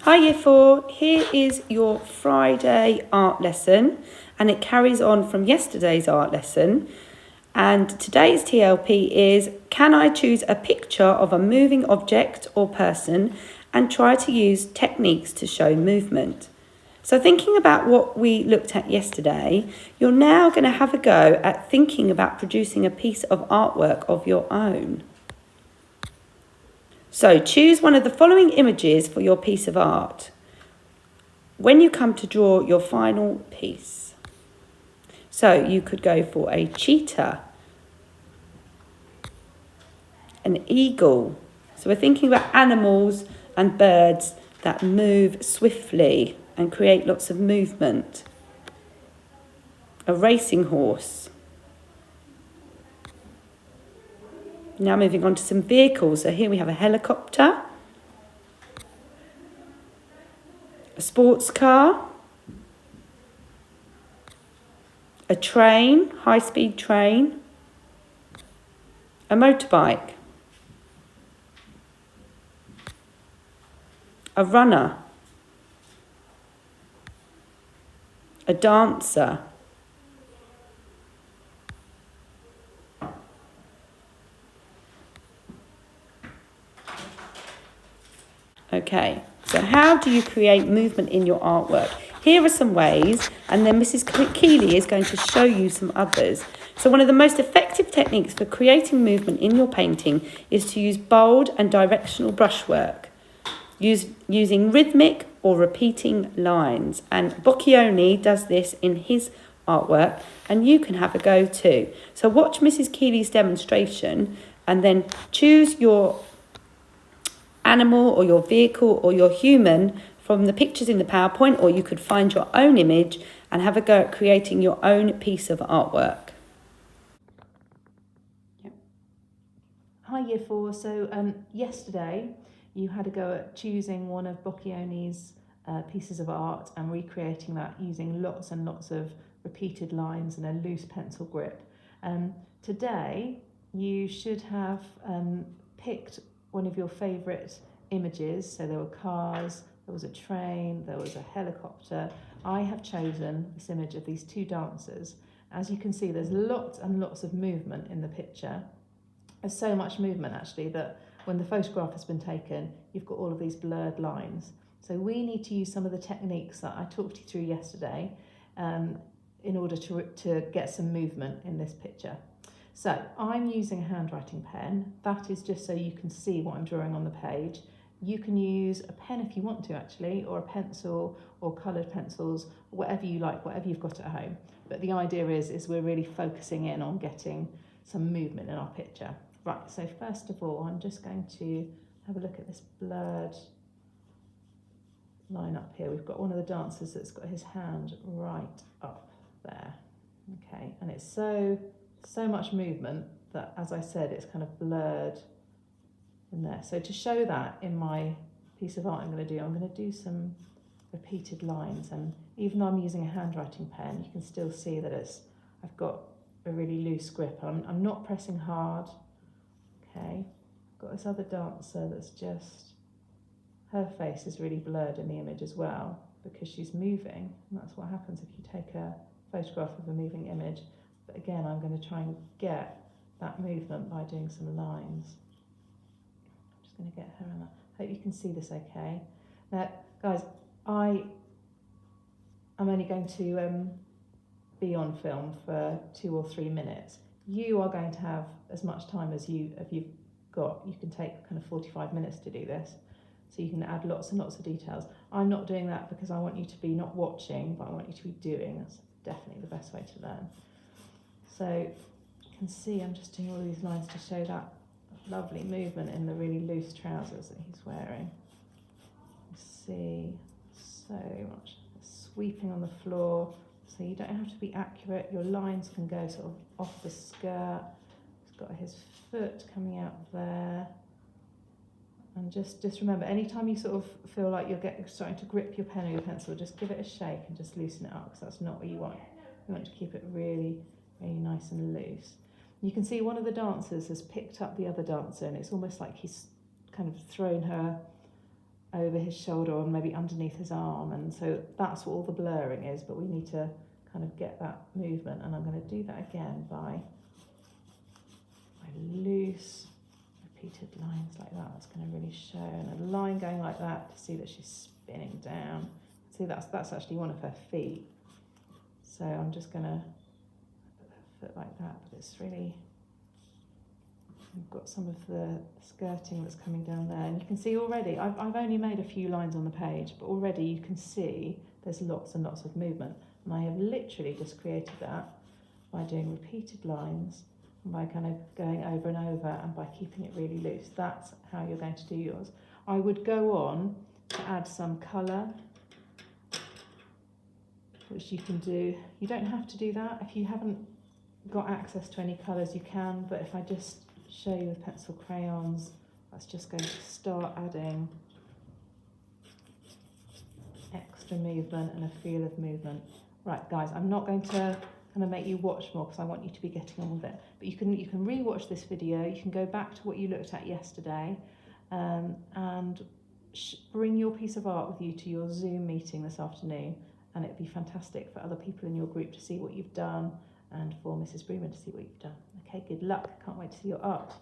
Hi Year 4, here is your Friday art lesson, and it carries on from yesterday's art lesson. And today's TLP is, can I choose a picture of a moving object or person and try to use techniques to show movement? So thinking about what we looked at yesterday, you're now going to have a go at thinking about producing a piece of artwork of your own. So choose one of the following images for your piece of art when you come to draw your final piece. So you could go for a cheetah, an eagle. So we're thinking about animals and birds that move swiftly and create lots of movement. A racing horse. Now moving on to some vehicles. So here we have a helicopter, a sports car, a train, high-speed train, a motorbike, a runner, a dancer, Okay, so how do you create movement in your artwork? Here are some ways, and then Mrs. Keeley is going to show you some others. So one of the most effective techniques for creating movement in your painting is to use bold and directional brushwork, using rhythmic or repeating lines. And Boccioni does this in his artwork, and you can have a go too. So watch Mrs. Keeley's demonstration and then choose your animal or your vehicle or your human from the pictures in the PowerPoint, or you could find your own image and have a go at creating your own piece of artwork. Yep. Hi Year 4, so yesterday you had a go at choosing one of Boccioni's pieces of art and recreating that using lots and lots of repeated lines and a loose pencil grip. Today you should have picked one of your favourite images. So there were cars, there was a train, there was a helicopter. I have chosen this image of these two dancers. As you can see, there's lots and lots of movement in the picture. There's so much movement actually that when the photograph has been taken, you've got all of these blurred lines. So we need to use some of the techniques that I talked you through yesterday in order to get some movement in this picture. So I'm using a handwriting pen. That is just so you can see what I'm drawing on the page. You can use a pen if you want to actually, or a pencil or coloured pencils, whatever you like, whatever you've got at home. But the idea is we're really focusing in on getting some movement in our picture. Right, so first of all, I'm just going to have a look at this blurred line up here. We've got one of the dancers that's got his hand right up there. Okay, and it's so much movement that, as I said, it's kind of blurred in there. So to show that in my piece of art I'm going to do some repeated lines, and even though I'm using a handwriting pen, you can still see that I've got a really loose grip. I'm not pressing hard. Okay, got this other dancer that's just, her face is really blurred in the image as well because she's moving, and that's what happens if you take a photograph of a moving image. But again, I'm going to try and get that movement by doing some lines. I'm just going to get her on that. Hope you can see this okay. Now, guys, I'm only going to be on film for 2 or 3 minutes. You are going to have as much time as you've got. You can take kind of 45 minutes to do this. So you can add lots and lots of details. I'm not doing that because I want you to be not watching, but I want you to be doing. That's definitely the best way to learn. So you can see I'm just doing all these lines to show that lovely movement in the really loose trousers that he's wearing. You see so much sweeping on the floor, so you don't have to be accurate. Your lines can go sort of off the skirt. He's got his foot coming out there. And just remember, anytime you sort of feel like you're starting to grip your pen or your pencil, just give it a shake and just loosen it up, because that's not what you want. You want to keep it really, really nice and loose. You can see one of the dancers has picked up the other dancer, and it's almost like he's kind of thrown her over over his shoulder or maybe underneath his arm, and so that's what all the blurring is, but we need to kind of get that movement, and I'm going to do that again by loose repeated lines like that. That's going to really show, and a line going like that to see that she's spinning down. See, that's actually one of her feet, so I'm just going to put her foot like that, but it's really, we've got some of the skirting that's coming down there, and you can see already, I've only made a few lines on the page, but already you can see there's lots and lots of movement, and I have literally just created that by doing repeated lines, and by kind of going over and over, and by keeping it really loose. That's how you're going to do yours. I would go on to add some colour, which you can do. You don't have to do that. If you haven't got access to any colours, you can, but if I just show you with pencil crayons, that's just going to start adding extra movement and a feel of movement. Right, guys, I'm not going to kind of make you watch more because I want you to be getting on with it, but you can re-watch this video, you can go back to what you looked at yesterday, and bring your piece of art with you to your Zoom meeting this afternoon, and it'd be fantastic for other people in your group to see what you've done, and for Mrs. Bremer to see what you've done. Okay, good luck. Can't wait to see your art.